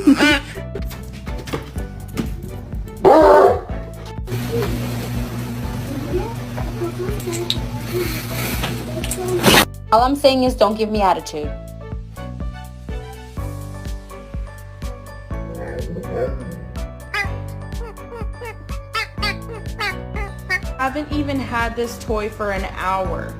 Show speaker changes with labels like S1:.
S1: All I'm saying is don't give me attitude.
S2: Haven't even had this toy for an hour.